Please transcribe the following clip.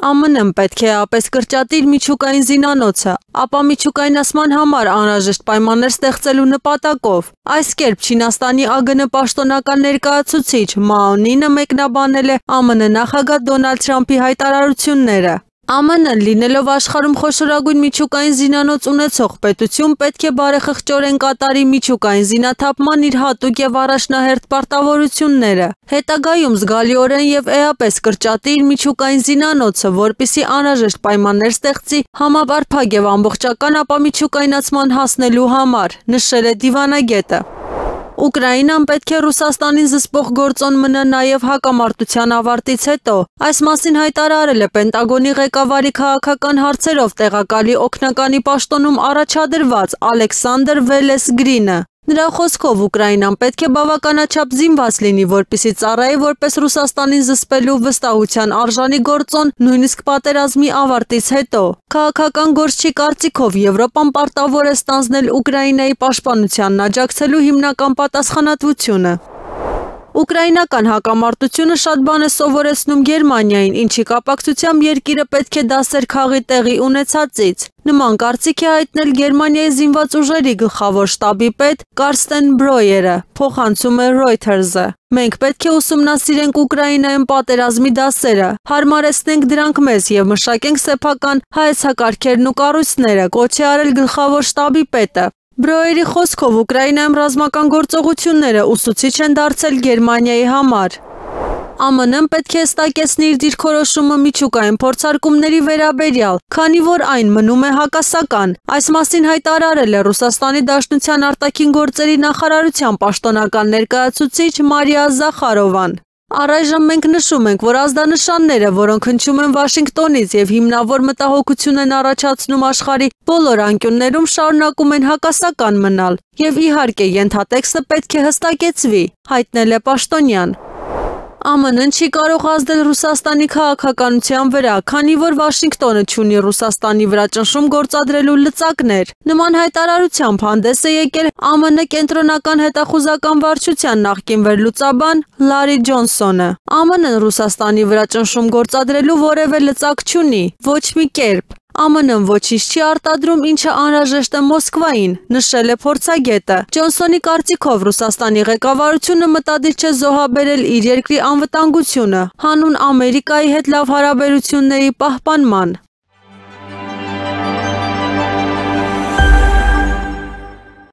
ԱՄՆ-ն պետք է ապես կրճատի իր միջուկային զինանոցը, ապա միջուկայնացման համար անհրաժեշտ պայմաններ ստեղծելու նպատակով։ Այս կերպ Չինաստանի ԱԳՆ պաշտոնական ներկայացուցիչ Մաո Նինը մեկնաբանել է ԱՄՆ նախագահ Դոնալդ Թրամփի հայտարարությունները։ ԱՄՆ-ն լինելով աշխարհում խոշորագույն միջուկային զինանոց ունեցող պետություն պետք է բարեխղճորեն կատարի միջուկային զինաթափման իր հատուկ եւ առաջնահերթ պարտավորությունները, հետագայում զգալիորեն եւ էապես կրճատի իր միջուկային զինանոցը, որպիսի անհրաժեշտ պայմաններ ստեղծի համապարփակ եւ ամբողջական ապամիջուկայնացման հասնելու համար, նշել է դիվանագետը։ Ուկրաինան պետք է Ռուսաստանին զսպող գործոն մնա նաև հակամարտության ավարտից հետո։ Այս մասին հայտարարել է Պենտագոնի ղեկավարի քաղաքական հարցերով տեղակալի օգնականի պաշտոնում առաջադրված Ալեքսանդր Վելես Գրինը։ Նրա խոսքով Ուկրաինան պետք է բավականաչափ զինված լինի, որպեսզի ծառայի որպես Ռուսաստանին զսպելու վստահության արժանի գործոն նույնիսկ պատերազմի ավարտից հետո։ Քաղաքական գործչի կարծիքով Եվրոպան պարտավոր է ստանձնել Ուկրաինայի պաշտպանությանն աջակցելու հիմնական պատասխանատվությունը։ Ուկրաինական հակամարտությունը շատ բան է սովորեցնում Գերմանիային, ինչի կապակցությամբ երկիրը պետք է դասեր քաղի տեղի ունեցածից։ Նման կարծիք է հայտնել Գերմանիայի զինված ուժերի գլխավոր շտաբի պետ Կարստեն Բրոյերը, փոխանցում է Reuters-ը։ Մենք պետք է ուսումնասիրենք Ուկրաինայում պատերազմի դասերը, հարմարեցնենք դրանք մեզ եւ մշակենք սեփական հայեցակարգերն ու կառույցները, կոչ է արել գլխավոր շտաբի պետը։ Բրոյերի խոսքով Ուկրաինայում ռազմական գործողությունները ուսուցիչ են դարձել Գերմանիայի համար։ ԱՄՆ-ն պետք է հստակեցնի իր դիրքորոշումը միջուկային փորձարկումների վերաբերյալ, քանի որ այն մնում է հակասական։ Այս մասին հայտարարել է Ռուսաստանի Դաշնության արտաքին գործերի նախարարության պաշտոնական ներկայացուցիչ Մարիա Զախարովան։ Առայժմ մենք նշում ենք, որ ազդանշանները, որոնք հնչում են Վաշինգտոնից եւ հիմնավոր մտահոգություն են առաջացնում աշխարհի բոլոր անկյուններում, շարունակում են հակասական մնալ, եւ իհարկե ենթատեքստը պետք է հստակեցվի, հայտնել է պաշտոնյան։ ԱՄՆ-ն չի կարող ազդել Ռուսաստանի քաղաքականության վրա, քանի որ Վաշինգտոնը չունի Ռուսաստանի վրա ճնշում գործադրելու լծակներ։ Նման հայտարարությամբ հանդես է եկել ԱՄՆ կենտրոնական հետախուզական վարչության նախկին վերլուծաբան Լարի Ջոնսոնը։ ԱՄՆ-ն Ռուսաստանի վրա ճնշում գործադրելու որևէ լծակ չունի, ոչ մի կերպ։ ԱՄՆ-ն ոչինչ չի արտադրում, ինչը անհրաժեշտ է Մոսկվային, նշել է փորձագետը։ Ջոնսոնի կարծիքով Ռուսաստանի ղեկավարությունը մտադիր չէ զոհաբերել իր երկրի անվտանգությունը, հանուն Ամերիկայի հետ լավ հարաբերությունների պահպանման։